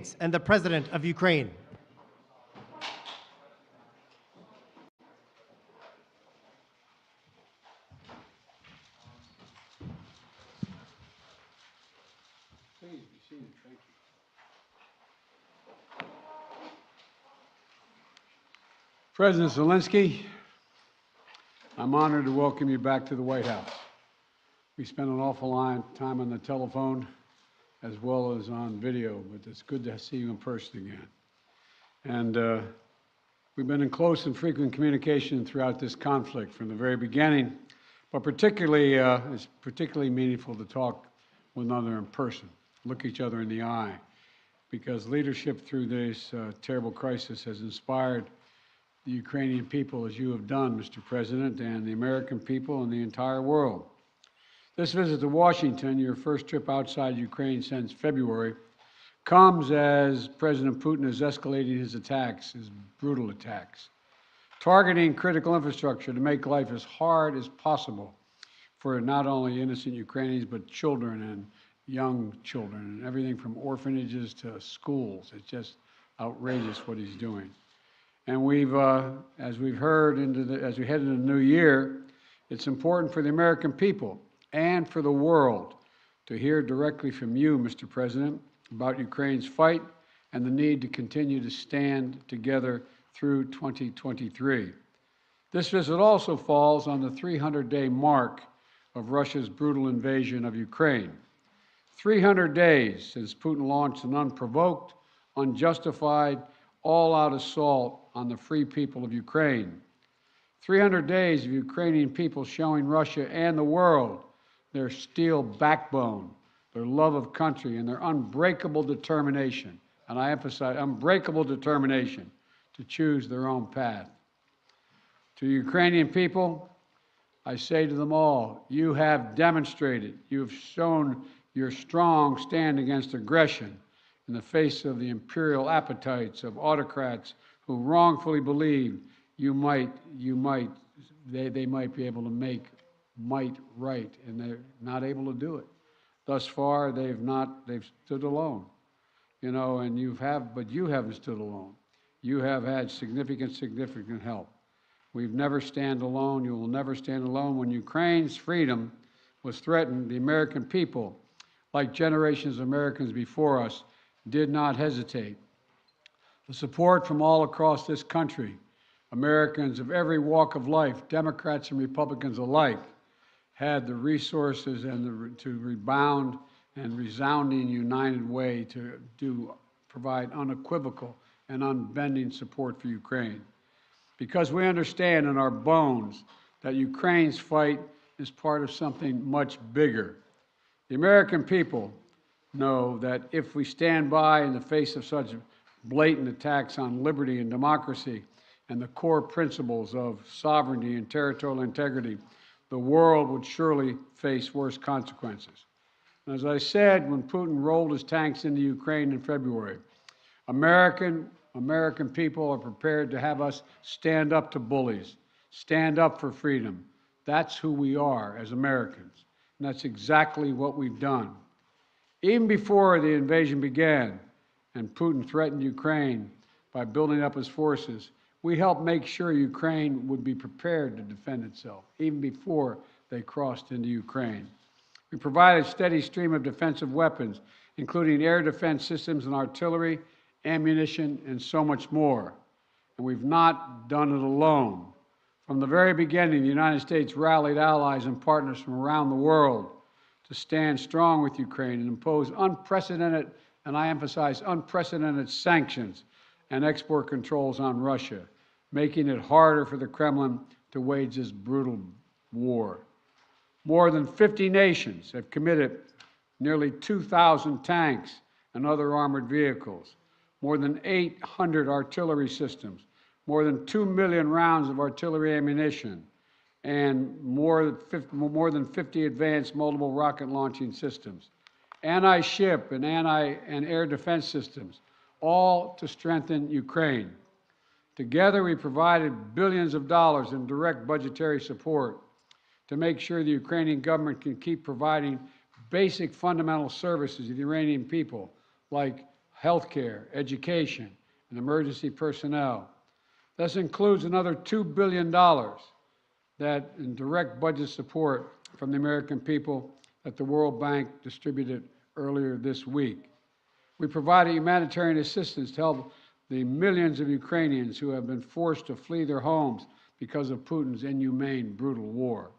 States and the President of Ukraine. President Zelenskyy, I'm honored to welcome you back to the White House. We spent an awful lot of time on the telephone as well as on video, but it's good to see you in person again. And we've been in close and frequent communication throughout this conflict from the very beginning, but particularly, it's particularly meaningful to talk with one another in person, look each other in the eye, because leadership through this terrible crisis has inspired the Ukrainian people, as you have done, Mr. President, and the American people and the entire world. This visit to Washington, your first trip outside Ukraine since February, comes as President Putin is escalating his attacks, his brutal attacks, targeting critical infrastructure to make life as hard as possible for not only innocent Ukrainians, but children and young children, and everything from orphanages to schools. It's just outrageous what he's doing. And we've, as we've heard, as we head into the new year, it's important for the American people and for the world to hear directly from you, Mr. President, about Ukraine's fight and the need to continue to stand together through 2023. This visit also falls on the 300-day mark of Russia's brutal invasion of Ukraine. 300 days since Putin launched an unprovoked, unjustified, all-out assault on the free people of Ukraine. 300 days of Ukrainian people showing Russia and the world their steel backbone, their love of country, and their unbreakable determination, and I emphasize unbreakable determination, to choose their own path. To Ukrainian people, I say to them all, you have demonstrated, you have shown your strong stand against aggression in the face of the imperial appetites of autocrats who wrongfully believed they might be able to make might right, and they're not able to do it. Thus far, they've stood alone, you know, and but you haven't stood alone. You have had significant help. We've never stand alone. You will never stand alone. When Ukraine's freedom was threatened, the American people, like generations of Americans before us, did not hesitate. The support from all across this country, Americans of every walk of life, Democrats and Republicans alike, had the resources and to rebound and resounding united way to provide unequivocal and unbending support for Ukraine. Because we understand in our bones that Ukraine's fight is part of something much bigger. The American people know that if we stand by in the face of such blatant attacks on liberty and democracy and the core principles of sovereignty and territorial integrity, the world would surely face worse consequences. And as I said, when Putin rolled his tanks into Ukraine in February, American people are prepared to have us stand up to bullies, stand up for freedom. That's who we are as Americans, and that's exactly what we've done. Even before the invasion began and Putin threatened Ukraine by building up his forces, we helped make sure Ukraine would be prepared to defend itself, even before they crossed into Ukraine. We provided a steady stream of defensive weapons, including air defense systems and artillery, ammunition, and so much more. And we've not done it alone. From the very beginning, the United States rallied allies and partners from around the world to stand strong with Ukraine and impose unprecedented, and I emphasize unprecedented, sanctions and export controls on Russia, making it harder for the Kremlin to wage this brutal war. More than 50 nations have committed nearly 2,000 tanks and other armored vehicles, more than 800 artillery systems, more than 2 million rounds of artillery ammunition, and more than 50 advanced multiple rocket launching systems, anti-ship and air defense systems, all to strengthen Ukraine. Together, we provided billions of dollars in direct budgetary support to make sure the Ukrainian government can keep providing basic fundamental services to the Iranian people, like healthcare, education, and emergency personnel. This includes another $2 billion that in direct budget support from the American people that the World Bank distributed earlier this week. We provided humanitarian assistance to help the millions of Ukrainians who have been forced to flee their homes because of Putin's inhumane, brutal war.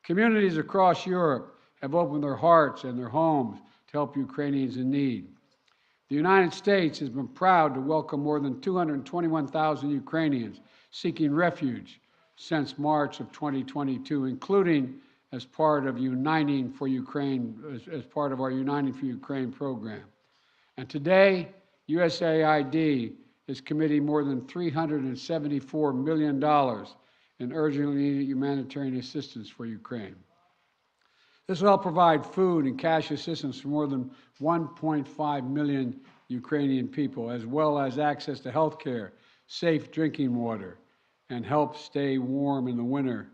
Communities across Europe have opened their hearts and their homes to help Ukrainians in need. The United States has been proud to welcome more than 221,000 Ukrainians seeking refuge since March of 2022, including as part of Uniting for Ukraine, as part of our Uniting for Ukraine program. And today, USAID is committing more than $374 million in urgently needed humanitarian assistance for Ukraine. This will help provide food and cash assistance for more than 1.5 million Ukrainian people, as well as access to health care, safe drinking water, and help stay warm in the winter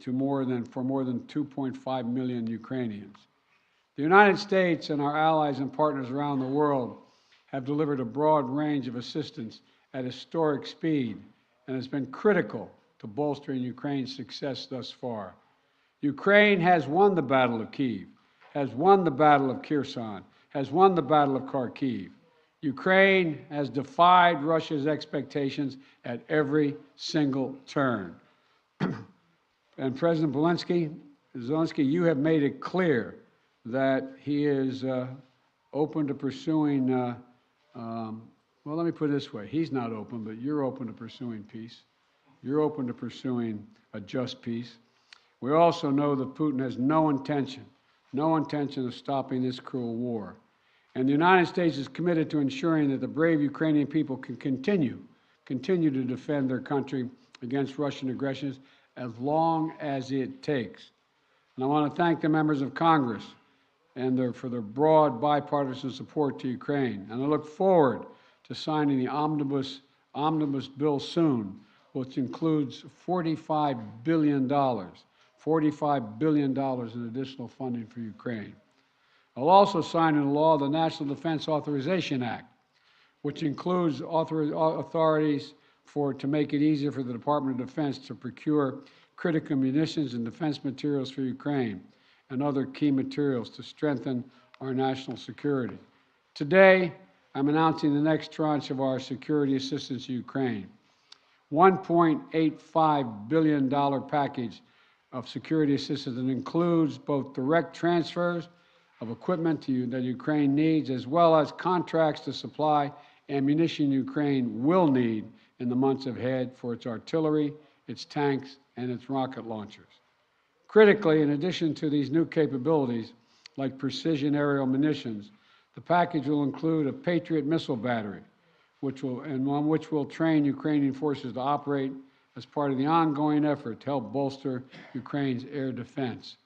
for more than 2.5 million Ukrainians. The United States and our allies and partners around the world have delivered a broad range of assistance at historic speed and has been critical to bolstering Ukraine's success thus far. Ukraine has won the Battle of Kyiv, has won the Battle of Kherson, has won the Battle of Kharkiv. Ukraine has defied Russia's expectations at every single turn. And President Zelenskyy, you have made it clear that he is open to pursuing, well, let me put it this way. He's not open, but you're open to pursuing peace. You're open to pursuing a just peace. We also know that Putin has no intention of stopping this cruel war. And the United States is committed to ensuring that the brave Ukrainian people can continue to defend their country against Russian aggressions as long as it takes. And I want to thank the members of Congress for their broad bipartisan support to Ukraine. And I look forward to signing the omnibus bill soon, which includes $45 billion in additional funding for Ukraine. I'll also sign into law the National Defense Authorization Act, which includes authorities to make it easier for the Department of Defense to procure critical munitions and defense materials for Ukraine and other key materials to strengthen our national security. Today, I'm announcing the next tranche of our security assistance to Ukraine. $1.85 billion package of security assistance that includes both direct transfers of equipment that Ukraine needs, as well as contracts to supply ammunition Ukraine will need in the months ahead for its artillery, its tanks, and its rocket launchers. Critically, in addition to these new capabilities, like precision aerial munitions, the package will include a Patriot missile battery, which will train Ukrainian forces to operate as part of the ongoing effort to help bolster Ukraine's air defense.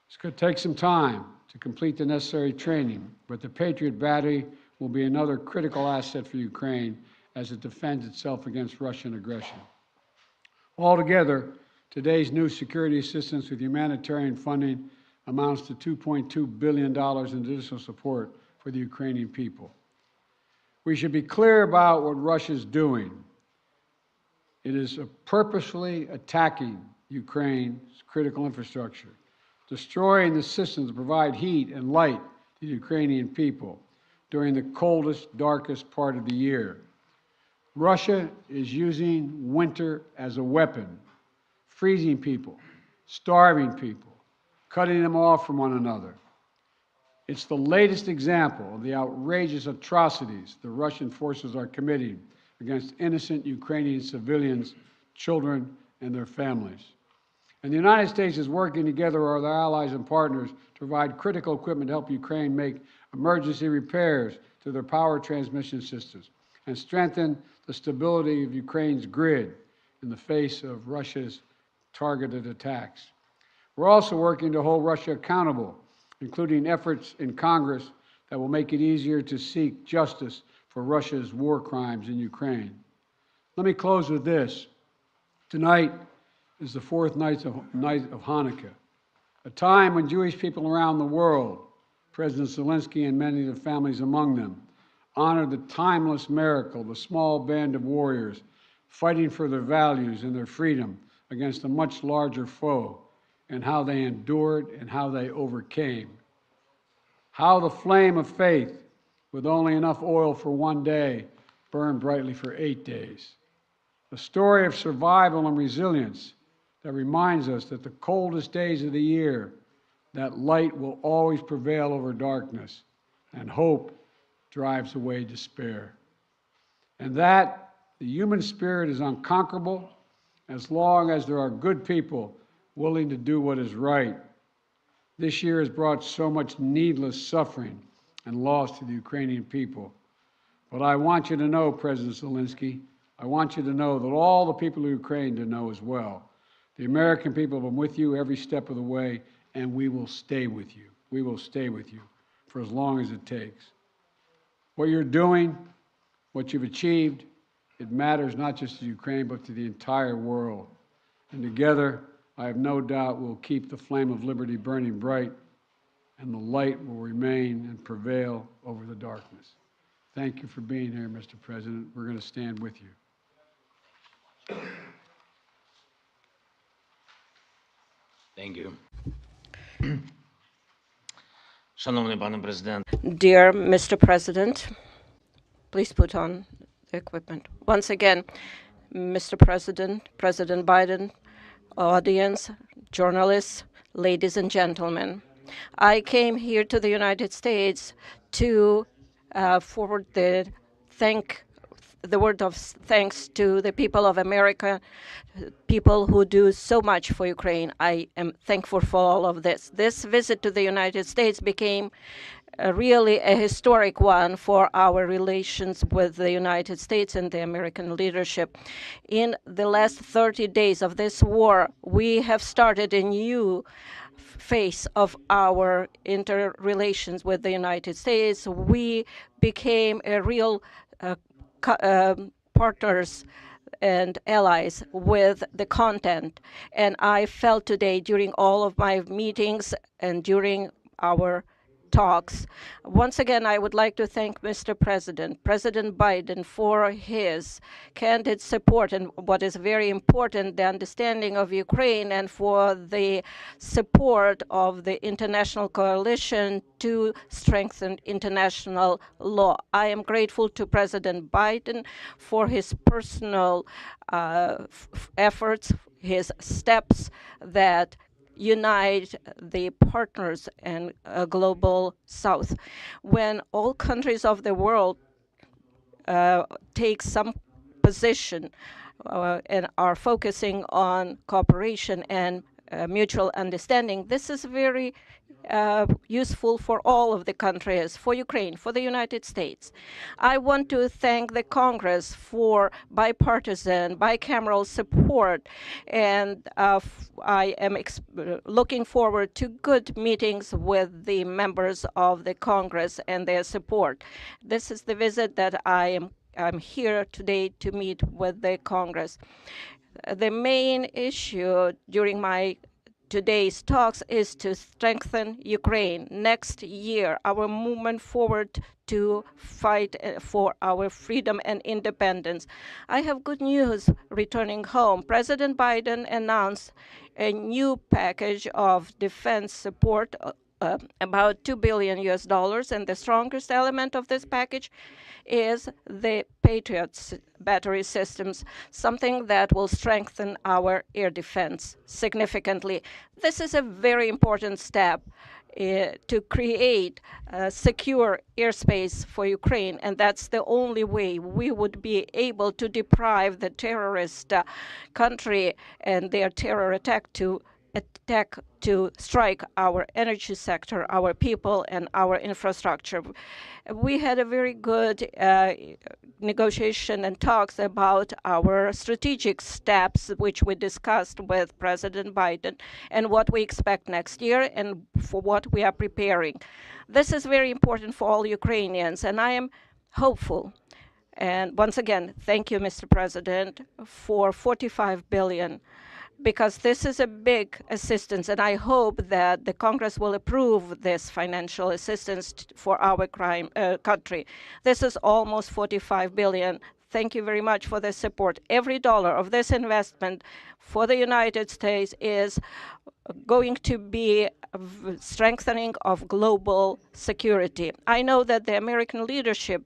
It's going to take some time to complete the necessary training, but the Patriot battery will be another critical asset for Ukraine as it defends itself against Russian aggression. Altogether, today's new security assistance with humanitarian funding amounts to $2.2 billion in additional support for the Ukrainian people. We should be clear about what Russia's doing. It is purposefully attacking Ukraine's critical infrastructure, destroying the systems that provide heat and light to the Ukrainian people during the coldest, darkest part of the year. Russia is using winter as a weapon, freezing people, starving people, cutting them off from one another. It's the latest example of the outrageous atrocities the Russian forces are committing against innocent Ukrainian civilians, children, and their families. And the United States is working together with our allies and partners to provide critical equipment to help Ukraine make emergency repairs to their power transmission systems and strengthen the stability of Ukraine's grid in the face of Russia's targeted attacks. We're also working to hold Russia accountable, including efforts in Congress that will make it easier to seek justice for Russia's war crimes in Ukraine. Let me close with this. Tonight is the fourth night of Hanukkah, a time when Jewish people around the world President Zelenskyy and many of the families among them, honor the timeless miracle, the small band of warriors fighting for their values and their freedom against a much larger foe, and how they endured and how they overcame. How the flame of faith, with only enough oil for one day, burned brightly for 8 days. A story of survival and resilience that reminds us that the coldest days of the year, that light will always prevail over darkness, and hope drives away despair. And that the human spirit is unconquerable as long as there are good people willing to do what is right. This year has brought so much needless suffering and loss to the Ukrainian people. But I want you to know, President Zelenskyy, I want you to know that all the people of Ukraine to know as well. The American people have been with you every step of the way, and we will stay with you. We will stay with you for as long as it takes. What you're doing, what you've achieved, it matters not just to Ukraine, but to the entire world. And together, I have no doubt we'll keep the flame of liberty burning bright, and the light will remain and prevail over the darkness. Thank you for being here, Mr. President. We're going to stand with you. Thank you. Шановний пане президент. Dear Mr. President, please put on the equipment. Once again, Mr. President, President Biden, audience, journalists, ladies and gentlemen, I came here to the United States to forward the word of thanks to the people of America, people who do so much for Ukraine. I am thankful for all of this. This visit to the United States became really a historic one for our relations with the United States and the American leadership. In the last 30 days of this war, we have started a new phase of our interrelations with the United States. We became a real partners and allies with the content. And I felt today during all of my meetings and during our talks. Once again, I would like to thank Mr. President, President Biden, for his candid support and what is very important, the understanding of Ukraine, and for the support of the international coalition to strengthen international law. I am grateful to President Biden for his personal efforts, his steps that unite the partners and global South. When all countries of the world take some position and are focusing on cooperation and mutual understanding, this is very useful for all of the countries, for Ukraine, for the United States. I want to thank the Congress for bipartisan, bicameral support, and I am looking forward to good meetings with the members of the Congress and their support. This is the visit that I'm here today to meet with the Congress. The main issue during my today's talks is to strengthen Ukraine. Next year, our movement forward to fight for our freedom and independence. I have good news returning home. President Biden announced a new package of defense support, about $2 billion, and the strongest element of this package is the Patriot battery systems, something that will strengthen our air defense significantly. This is a very important step to create secure airspace for Ukraine, and that's the only way we would be able to deprive the terrorist country and their terror attack to strike our energy sector, our people, and our infrastructure. We had a very good negotiation and talks about our strategic steps, which we discussed with President Biden, and what we expect next year and for what we are preparing. This is very important for all Ukrainians, and I am hopeful. And once again, thank you, Mr. President, for $45 billion. because this is a big assistance, and I hope that the Congress will approve this financial assistance for our country. This is almost 45 billion. Thank you very much for the support. Every dollar of this investment for the United States is going to be a strengthening of global security. I know that the American leadership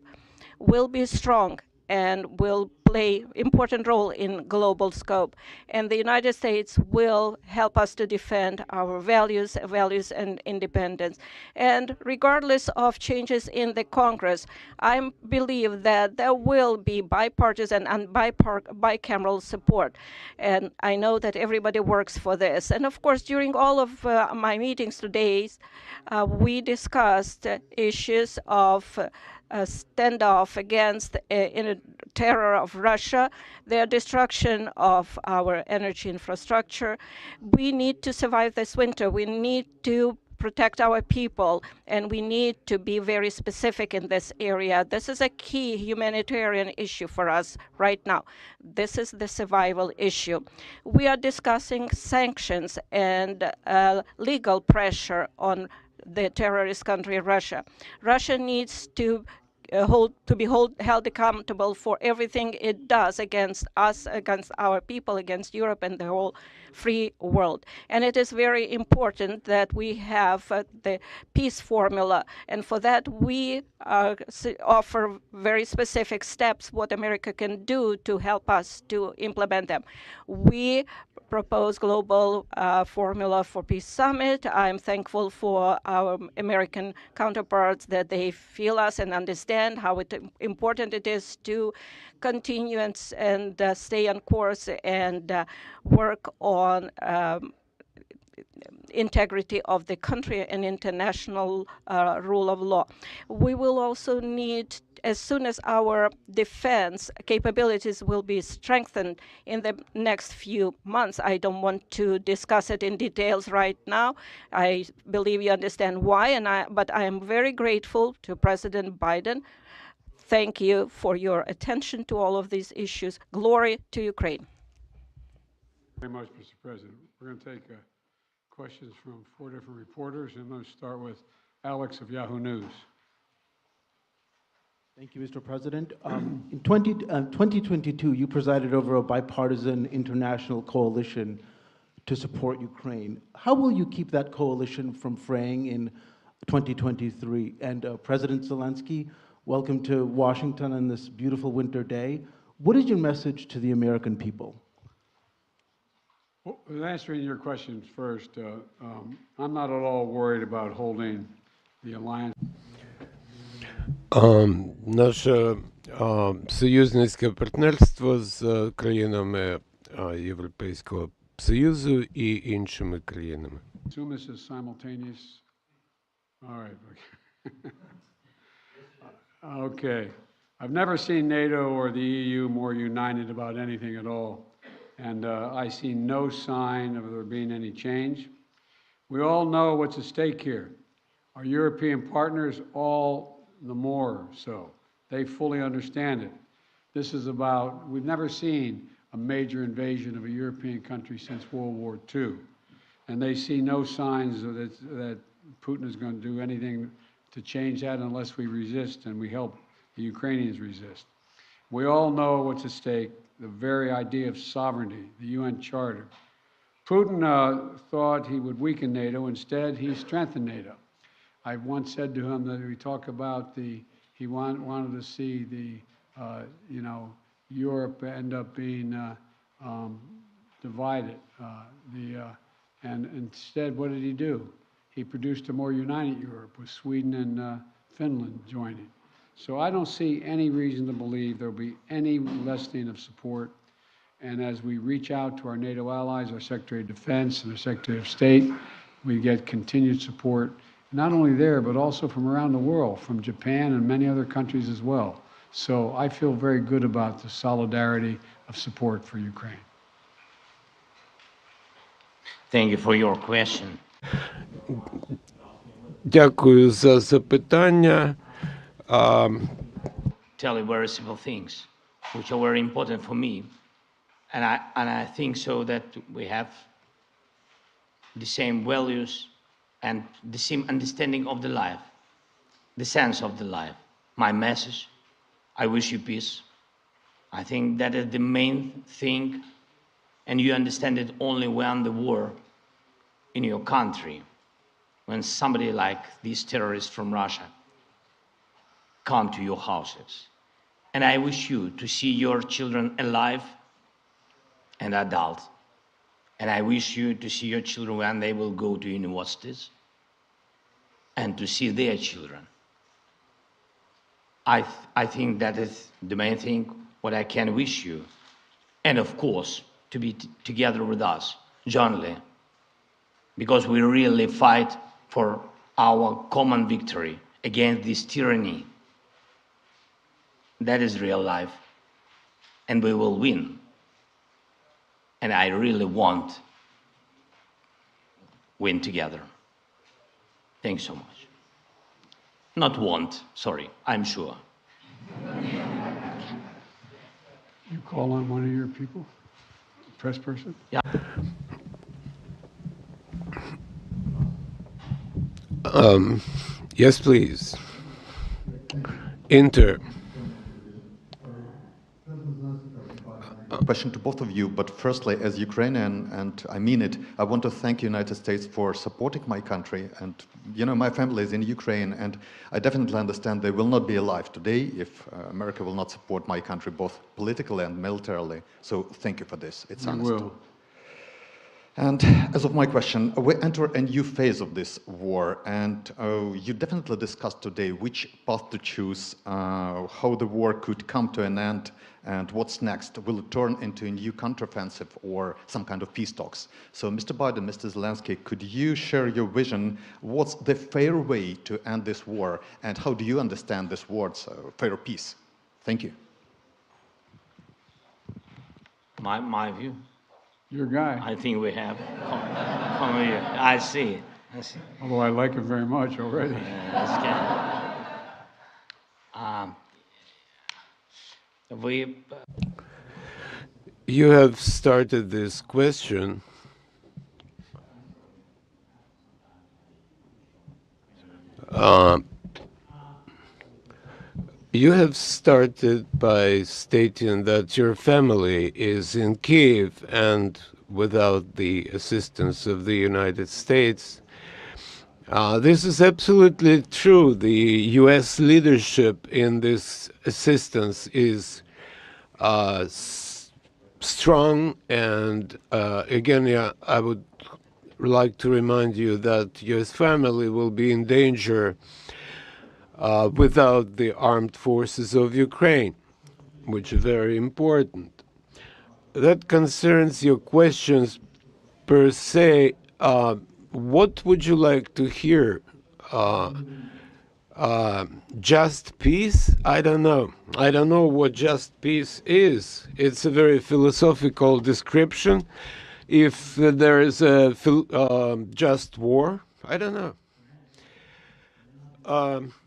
will be strong and will play important role in global scope. And the United States will help us to defend our values and independence. And regardless of changes in the Congress, I believe that there will be bipartisan and bicameral support. And I know that everybody works for this. And of course, during all of my meetings today, we discussed issues of standoff against terror of Russia, their destruction of our energy infrastructure. We need to survive this winter. We need to protect our people, and we need to be very specific in this area. This is a key humanitarian issue for us right now. This is the survival issue. We are discussing sanctions and legal pressure on the terrorist country Russia. Russia needs to be held accountable for everything it does against us, against our people, against Europe and the whole free world. And it is very important that we have the peace formula. And for that, we offer very specific steps what America can do to help us to implement them. We propose global formula for peace summit. I'm thankful for our American counterparts that they feel us and understand how important it is to continue and stay on course and work on integrity of the country and international rule of law. We will also need, as soon as our defense capabilities will be strengthened in the next few months. I don't want to discuss it in details right now. I believe you understand why, but I am very grateful to President Biden. Thank you for your attention to all of these issues. Glory to Ukraine. Very much, Mr. President. We're going to take questions from 4 different reporters, and I'm going to start with Alex of Yahoo News. Thank you, Mr. President. In 2022, you presided over a bipartisan international coalition to support Ukraine. How will you keep that coalition from fraying in 2023? And President Zelenskyy, welcome to Washington on this beautiful winter day. What is your message to the American people? Well, answering your questions first, I'm not at all worried about holding the alliance. Наше союзницьке партнерство з країнами Європейського Союзу і іншими країнами. Assume this is simultaneous. All right. Okay. I've never seen NATO or the EU more united about anything at all. And I see no sign of there being any change. We all know what's at stake here. Our European partners, all the more so. They fully understand it. This is about, we've never seen a major invasion of a European country since World War II. And they see no signs that Putin is going to do anything to change that unless we resist and we help the Ukrainians resist. We all know what's at stake, the very idea of sovereignty, the UN Charter. Putin thought he would weaken NATO. Instead, he strengthened NATO. I once said to him that we talk about he wanted to see Europe end up being divided. And instead, what did he do? He produced a more united Europe with Sweden and Finland joining. So I don't see any reason to believe there will be any lessening of support. And as we reach out to our NATO allies, our Secretary of Defense and our Secretary of State, we get continued support, not only there, but also from around the world, from Japan and many other countries as well. So I feel very good about the solidarity of support for Ukraine. Thank you for your question. Дякую за запитання. Tell you very simple things, which are very important for me and I think so that we have the same values and the same understanding of the life, the sense of the life. My message, I wish you peace. I think that is the main thing, and you understand it only when the war in your country, when somebody like these terrorists from Russia come to your houses. And I wish you to see your children alive and adult. And I wish you to see your children when they will go to universities and to see their children. I think that is the main thing what I can wish you. And of course, to be together with us, jointly, because we really fight for our common victory against this tyranny. That is real life, and we will win. And I really want win together. Thanks so much. Not want, sorry, I'm sure. You call on one of your people, press person? Yeah. Yes, please. Enter. Question to both of you, but firstly, as Ukrainian, and I mean it, I want to thank the United States for supporting my country. And, you know, my family is in Ukraine, and I definitely understand they will not be alive today if America will not support my country, both politically and militarily. So thank you for this. It's honest. Will. And as of my question, we enter a new phase of this war, and you definitely discussed today which path to choose, how the war could come to an end, and what's next. Will it turn into a new counteroffensive or some kind of peace talks? So, Mr. Biden, Mr. Zelenskyy, could you share your vision? What's the fair way to end this war, and how do you understand this word's fair peace? Thank you. My view. Your guy. I think we have. Come here. I see. Although I like him very much already. That's good. You have started this question you have started by stating that your family is in Kiev and without the assistance of the United States. This is absolutely true. The U.S. leadership in this assistance is strong, and again, I would like to remind you that U.S. family will be in danger without the armed forces of Ukraine, which is very important. That concerns your questions per se. What would you like to hear? Just peace? I don't know. I don't know what just peace is. It's a very philosophical description. If there is a just war, I don't know.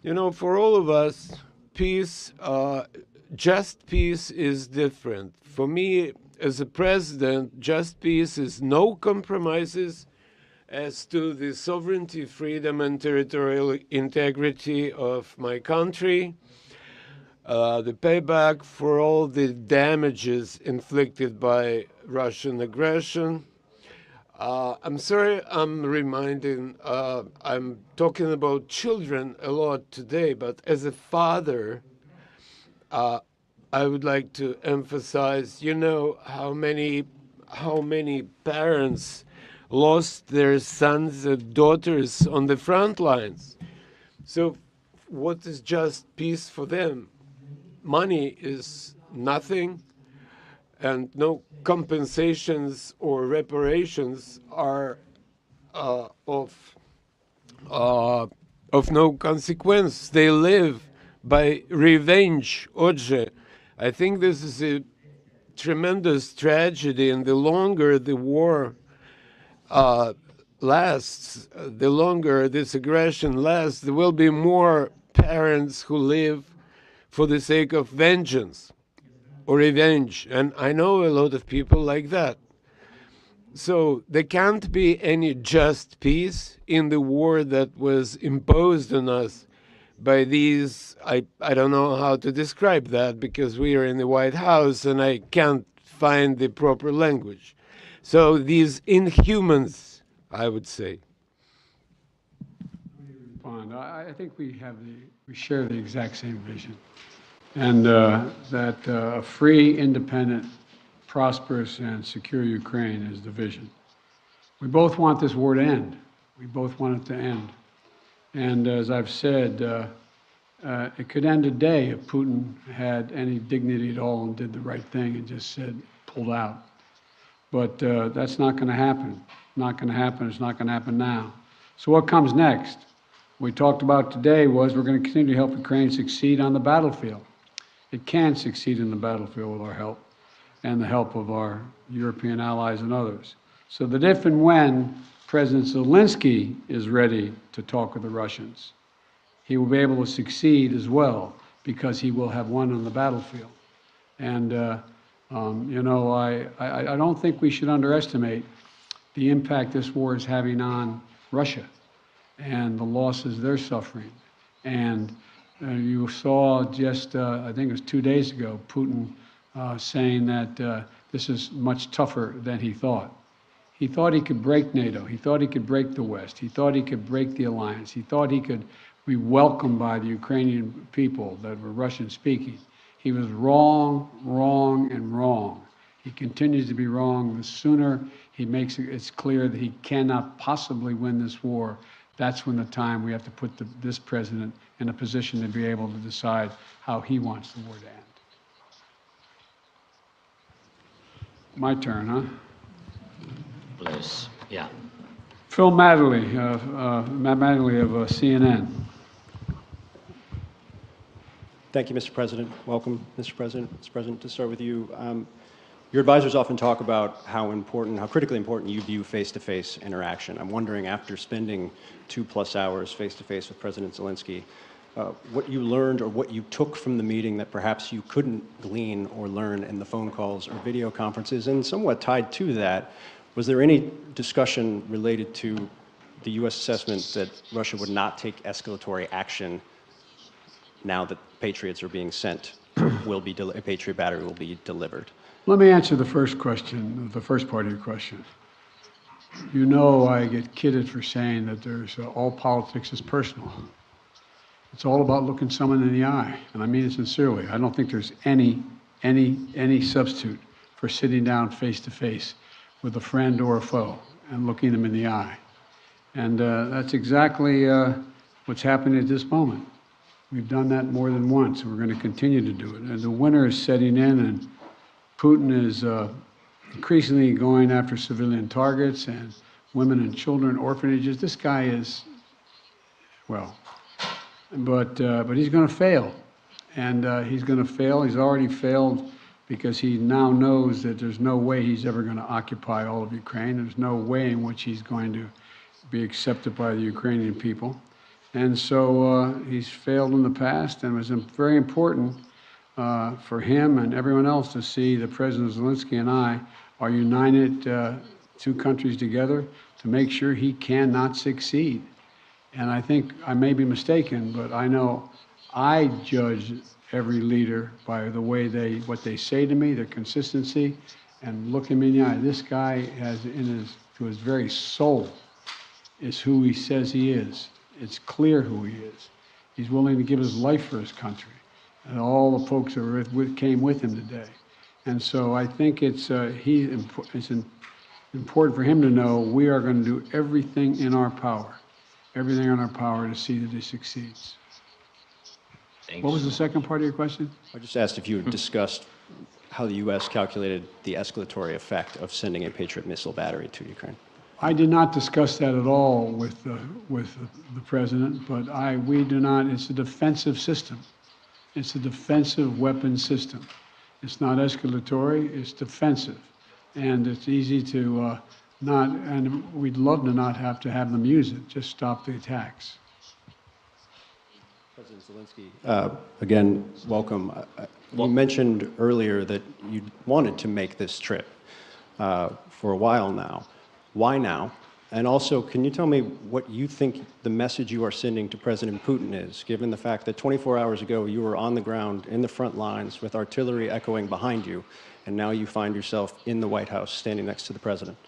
You know, for all of us, peace, just peace is different. For me, as a president, just peace is no compromises as to the sovereignty, freedom, and territorial integrity of my country, the payback for all the damages inflicted by Russian aggression. I'm sorry I'm talking about children a lot today, but as a father, I would like to emphasize, you know, how many parents lost their sons and daughters on the front lines. So what is just peace for them? Money is nothing, and no compensations or reparations are of no consequence. They live by revenge. Отже, I think this is a tremendous tragedy, and the longer the war lasts, the longer this aggression lasts, there will be more parents who live for the sake of vengeance. or revenge. And I know a lot of people like that. So there can't be any just peace in the war that was imposed on us by these, I don't know how to describe that because we are in the White House and I can't find the proper language. So these inhumans, I would say. I think we share the exact same vision. And that a free, independent, prosperous, and secure Ukraine is the vision. We both want this war to end. We both want it to end. And as I've said, it could end today if Putin had any dignity at all and did the right thing and just said, pulled out. But that's not going to happen. Not going to happen. It's not going to happen now. So what comes next? What we talked about today was we're going to continue to help Ukraine succeed on the battlefield. It can succeed in the battlefield with our help and the help of our European allies and others. So that if and when President Zelenskyy is ready to talk with the Russians, he will be able to succeed as well because he will have won on the battlefield. And, you know, I don't think we should underestimate the impact this war is having on Russia and the losses they're suffering. And you saw just, I think it was 2 days ago, Putin saying that this is much tougher than he thought. He thought he could break NATO. He thought he could break the West. He thought he could break the alliance. He thought he could be welcomed by the Ukrainian people that were Russian-speaking. He was wrong, wrong, and wrong. He continues to be wrong. The sooner he makes it's clear that he cannot possibly win this war, that's when the time we have to put this president in a position to be able to decide how he wants the war to end. My turn, huh? Please, yeah. Phil Matterly, Matt Matterly of CNN. Thank you, Mr. President. Welcome, Mr. President. Mr. President, to start with you, your advisors often talk about how critically important you view face-to-face interaction. I'm wondering, after spending 2+ hours face-to-face with President Zelenskyy, what you learned or what you took from the meeting that perhaps you couldn't glean or learn in the phone calls or video conferences, and somewhat tied to that, was there any discussion related to the U.S. assessment that Russia would not take escalatory action now that Patriots are being sent, a Patriot battery will be delivered? Let me answer the first question, the first part of your question. You know I get kidded for saying that there's all politics is personal. It's all about looking someone in the eye, and I mean it sincerely. I don't think there's any substitute for sitting down face-to-face with a friend or a foe and looking them in the eye. And that's exactly what's happening at this moment. We've done that more than once, and we're going to continue to do it. And the winter is setting in, and Putin is increasingly going after civilian targets and women and children, orphanages. This guy is, well, but he's going to fail. And he's going to fail. He's already failed because he now knows that there's no way he's ever going to occupy all of Ukraine. There's no way in which he's going to be accepted by the Ukrainian people. And so he's failed in the past, and it was very important for him and everyone else to see that President Zelenskyy and I are united, two countries together, to make sure he cannot succeed. And I think I may be mistaken, but I know I judge every leader by the way what they say to me, their consistency, and look him in the eye. This guy has to his very soul is who he says he is. It's clear who he is. He's willing to give his life for his country, and all the folks that came with him today. And so I think it's important for him to know we are going to do everything in our power to see that he succeeds. Thanks. What was the second part of your question? I just asked if you had discussed how the U.S. calculated the escalatory effect of sending a Patriot missile battery to Ukraine. I did not discuss that at all with the president, but we do not. It's a defensive system. It's a defensive weapon system. It's not escalatory. It's defensive, and it's easy to not. And we'd love to not have to have them use it. Just stop the attacks. President Zelenskyy, again, welcome. You mentioned earlier that you wanted to make this trip for a while now. Why now? And also, can you tell me what you think the message you are sending to President Putin is, given the fact that 24 hours ago you were on the ground in the front lines with artillery echoing behind you, and now you find yourself in the White House standing next to the president?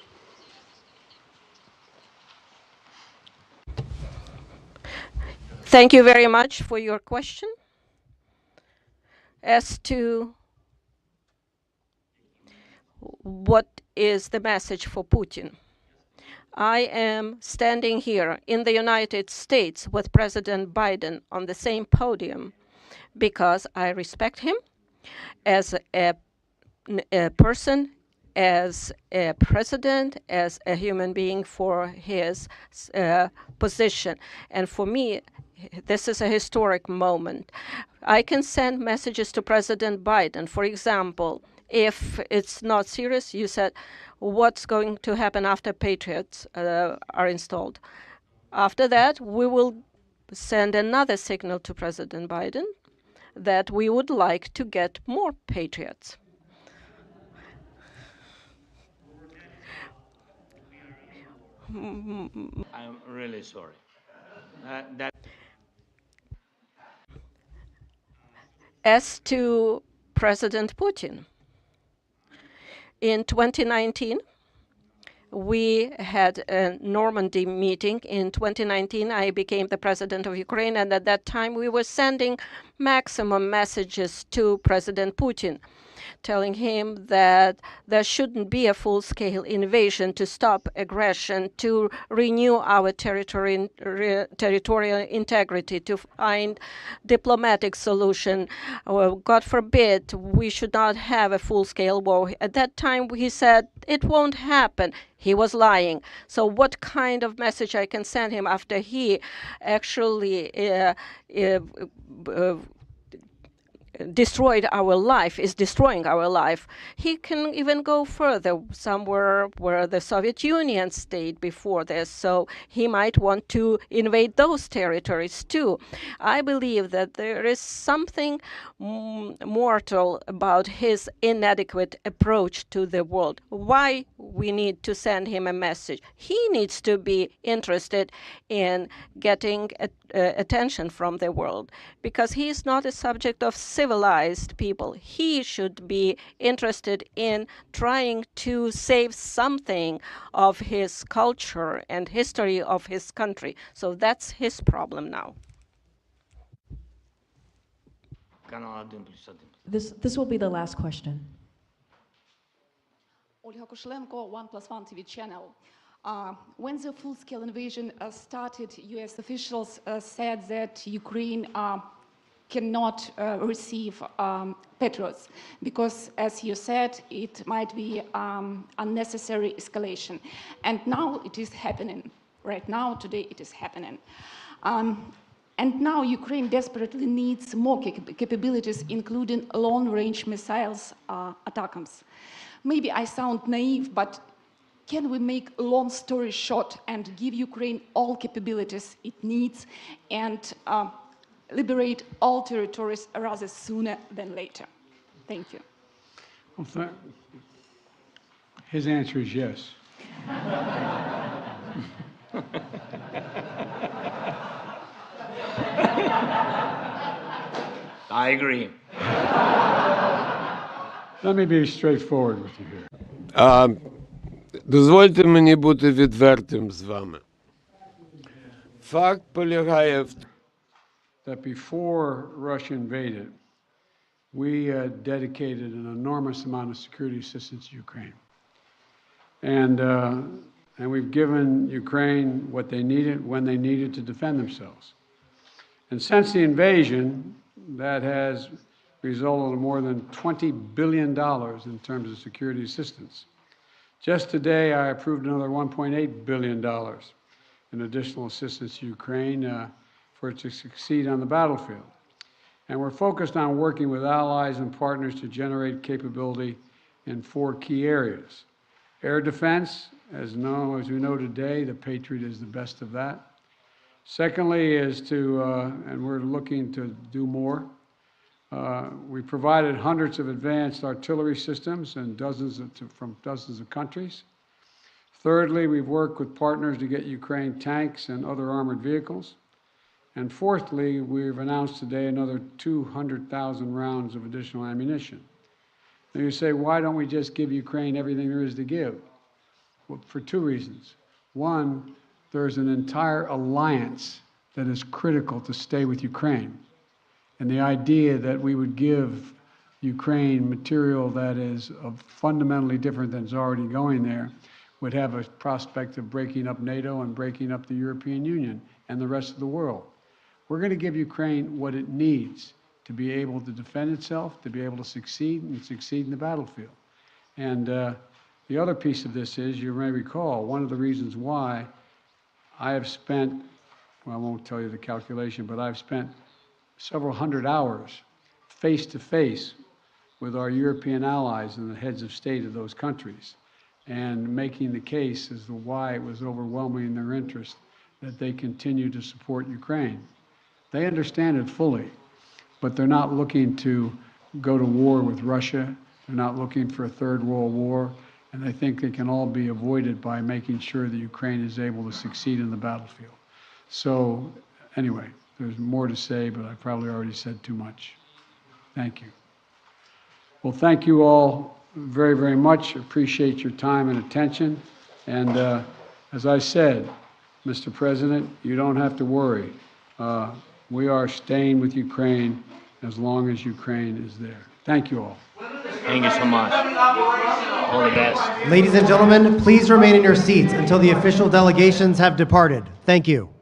Thank you very much for your question. As to what is the message for Putin, I am standing here in the United States with President Biden on the same podium because I respect him as a person, as a president, as a human being for his position. And for me, this is a historic moment. I can send messages to President Biden. For example, if it's not serious, you said, what's going to happen after Patriots are installed? After that, we will send another signal to President Biden that we would like to get more Patriots. I'm really sorry. As to President Putin, in 2019, we had a Normandy meeting. In 2019, I became the president of Ukraine, and at that time, we were sending maximum messages to President Putin, telling him that there shouldn't be a full-scale invasion, to stop aggression, to renew our territorial integrity, to find diplomatic solution. God forbid, we should not have a full-scale war. At that time, he said, it won't happen. He was lying. So what kind of message I can send him after he actually destroyed our life, is destroying our life? He can even go further, somewhere where the Soviet Union stayed before this, so he might want to invade those territories too. I believe that there is something mortal about his inadequate approach to the world. Why we need to send him a message? He needs to be interested in getting attention from the world, because he is not a subject of civilized people. He should be interested in trying to save something of his culture and history of his country. So that's his problem now. This will be the last question. Olga Koshelenko, 1+1 TV channel. When the full-scale invasion started, U.S. officials said that Ukraine cannot receive Patriots because, as you said, it might be unnecessary escalation. And now it is happening. Right now, today, it is happening. And now Ukraine desperately needs more capabilities, including long-range missiles, ATACMS. Maybe I sound naive, but can we make a long story short and give Ukraine all capabilities it needs and liberate all territories rather sooner than later? Thank you. Well, his answer is yes. I agree. Let me be straightforward with you here. Дозвольте мені бути відвертим з вами. Факт полягає в that before Russia invaded, we dedicated an enormous amount of security assistance to Ukraine. And we've given Ukraine what they needed, when they needed to defend themselves. And since the invasion, that has resulted in more than $20 billion in terms of security assistance. Just today, I approved another $1.8 billion in additional assistance to Ukraine for it to succeed on the battlefield. And we're focused on working with allies and partners to generate capability in 4 key areas. Air defense, as we know today, the Patriot is the best of that. Secondly is to, and we're looking to do more, We provided hundreds of advanced artillery systems and from dozens of countries. Thirdly, we've worked with partners to get Ukraine tanks and other armored vehicles. And fourthly, we've announced today another 200,000 rounds of additional ammunition. Now you say, why don't we just give Ukraine everything there is to give? Well, for two reasons. One, there's an entire alliance that is critical to stay with Ukraine. And the idea that we would give Ukraine material that is fundamentally different than is already going there would have a prospect of breaking up NATO and breaking up the European Union and the rest of the world. We're going to give Ukraine what it needs to be able to defend itself, to be able to succeed and succeed in the battlefield. And the other piece of this is, you may recall, one of the reasons why I have spent, well, I won't tell you the calculation, but I've spent several hundred hours face-to-face with our European allies and the heads of state of those countries, and making the case as to why it was overwhelming in their interest that they continue to support Ukraine. They understand it fully, but they're not looking to go to war with Russia. They're not looking for a third world war, and I think they can all be avoided by making sure that Ukraine is able to succeed in the battlefield. So anyway, there's more to say, but I probably already said too much. Thank you. Well, thank you all very, very much. Appreciate your time and attention. And as I said, Mr. President, you don't have to worry. We are staying with Ukraine as long as Ukraine is there. Thank you all. Thank you so much. All the best. Ladies and gentlemen, please remain in your seats until the official delegations have departed. Thank you.